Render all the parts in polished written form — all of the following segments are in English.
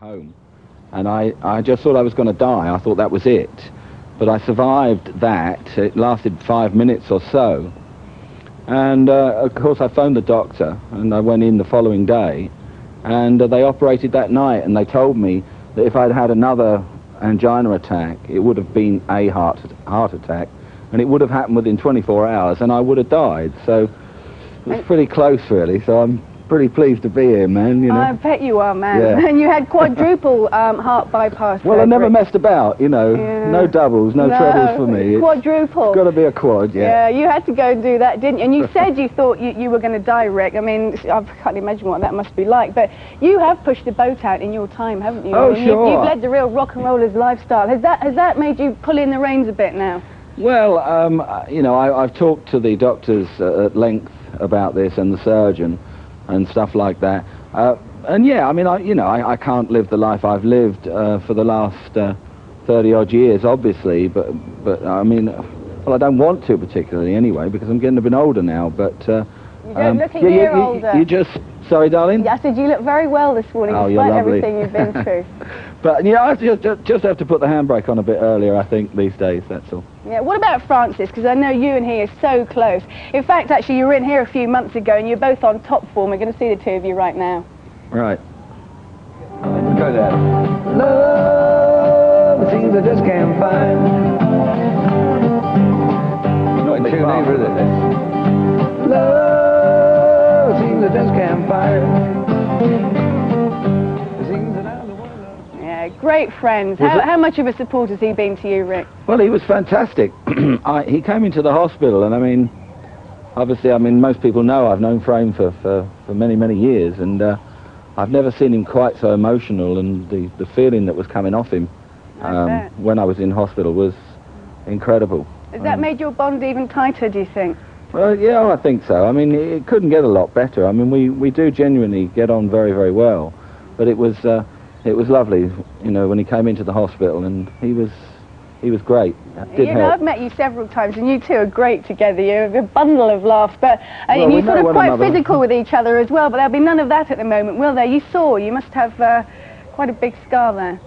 home, and I just thought I was going to die. I thought that was it, but I survived that. It lasted 5 minutes or so, and of course I phoned the doctor, and I went in the following day, and they operated that night, and they told me that if I'd had another angina attack, it would have been a heart attack, and it would have happened within 24 hours, and I would have died. So it was pretty close, really. So I'm pretty pleased to be here, man. You know. I bet you are, man. Yeah. And you had quadruple heart bypass. Well, I never messed about, you know. Yeah. No doubles, no trebles for me. Quadruple. It's got to be a quad, yeah. Yeah, you had to go and do that, didn't you? And you said you thought you were going to die, Rick. I mean, I can't imagine what that must be like. But you have pushed the boat out in your time, haven't you? Oh, I mean, sure. You've led the real rock and roller's lifestyle. Has that made you pull in the reins a bit now? Well, you know, I've talked to the doctors at length about this, and the surgeon and stuff like that. And yeah, I mean, I can't live the life I've lived for the last 30-odd years, obviously, but I mean, well, I don't want to particularly anyway, because I'm getting a bit older now, but... you don't look a year older. You just... Sorry, darling? I said you look very well this morning, despite everything you've been through. But, yeah, I just have to put the handbrake on a bit earlier, I think, these days, that's all. Yeah, what about Francis? Because I know you and he are so close. In fact, actually, you were in here a few months ago, and you're both on top form. We're going to see the two of you right now. Right. Go there. Love, things I just can't find. Not too neighbor, is it? Love, things I just can't find. Great friends. How much of a support has he been to you, Rick? Well, he was fantastic. He came into the hospital, and I mean, obviously, I mean, most people know I've known Frame for many, many years, and I've never seen him quite so emotional, and the feeling that was coming off him when I was in hospital was incredible. Has that made your bond even tighter, do you think? Well, yeah, I think so. I mean, it couldn't get a lot better. I mean, we do genuinely get on very, very well, but it was lovely, you know, when he came into the hospital, and he was great. Did you know, help. I've met you several times, and you two are great together. You're a bundle of laughs, but well, you're sort of quite another. physical with each other as well, but there'll be none of that at the moment, will there? You must have quite a big scar there.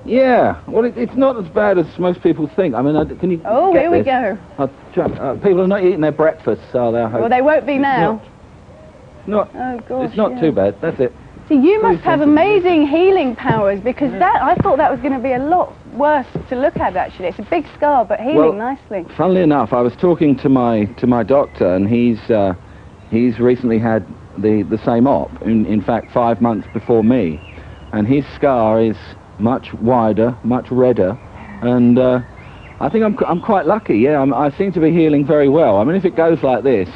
Yeah, well, it's not as bad as most people think. I mean, can you Oh, get here we go. People are not eating their breakfasts, are they? Well, they won't be now. Oh, gosh, it's not too bad, that's it. So you must have amazing healing powers, because I thought that was going to be a lot worse to look at, actually. It's a big scar, but healing nicely. Funnily enough, I was talking to my doctor, and he's recently had the same op, in fact 5 months before me, and his scar is much wider, much redder, and I think I'm quite lucky. Yeah, I seem to be healing very well. I mean, if it goes like this,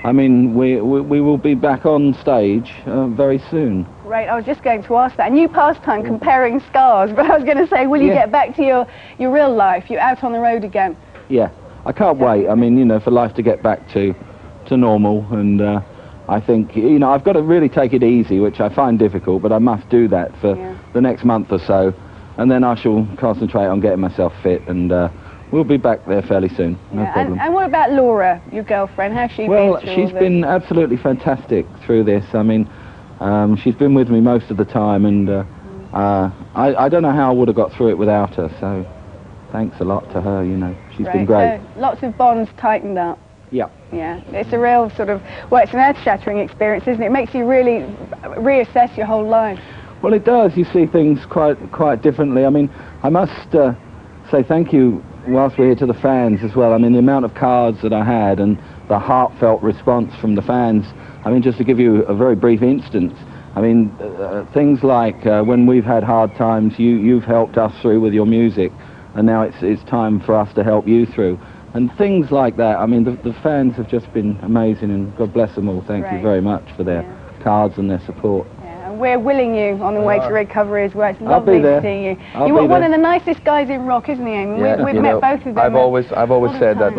I mean, we will be back on stage very soon. Right, I was just going to ask that. A new pastime, comparing scars, but I was going to say, will you get back to your real life? You're out on the road again. Yeah, I can't wait. I mean, you know, for life to get back to normal, and I think, you know, I've got to really take it easy, which I find difficult, but I must do that for the next month or so, and then I shall concentrate on getting myself fit, and we'll be back there fairly soon, no problem. And what about Laura, your girlfriend? How's she been? Well, she's been absolutely fantastic through this. I mean, she's been with me most of the time, and I don't know how I would have got through it without her, so thanks a lot to her, you know. She's been great. So lots of bonds tightened up. Yeah. Yeah, it's a real sort of, well, it's an earth-shattering experience, isn't it? It makes you really reassess your whole life. Well, it does. You see things quite differently. I mean, I must say thank you whilst we're here to the fans as well. I mean, the amount of cards that I had and the heartfelt response from the fans. I mean, just to give you a very brief instance, I mean, things like when we've had hard times, you've helped us through with your music, and now it's time for us to help you through. And things like that. I mean, the fans have just been amazing, and God bless them all. Thank you very much for their cards and their support. And we're willing you on the way to recovery as well. It's lovely to see you. You're one of the nicest guys in rock, isn't he, Amy? We've met both of them. I've always said that,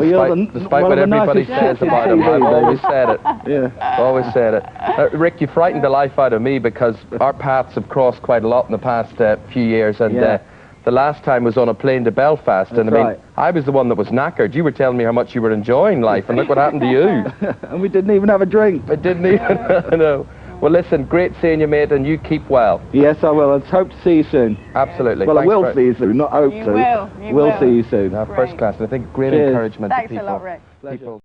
despite what everybody says about him, I've always said it. Yeah. Always said it. Rick, you frightened the life out of me, because our paths have crossed quite a lot in the past few years, and the last time was on a plane to Belfast, and I mean, I was the one that was knackered. You were telling me how much you were enjoying life, and look what happened to you. And we didn't even have a drink. I didn't even, I know. Well, listen, great seeing you, mate, and you keep well. Yes, I will. Let's hope to see you soon. Absolutely. Well, Thanks I will see you soon, not hope to. You will. We'll see you soon. First class, and I think great Cheers. encouragement to Thanks people. a lot, Rick. Pleasure. People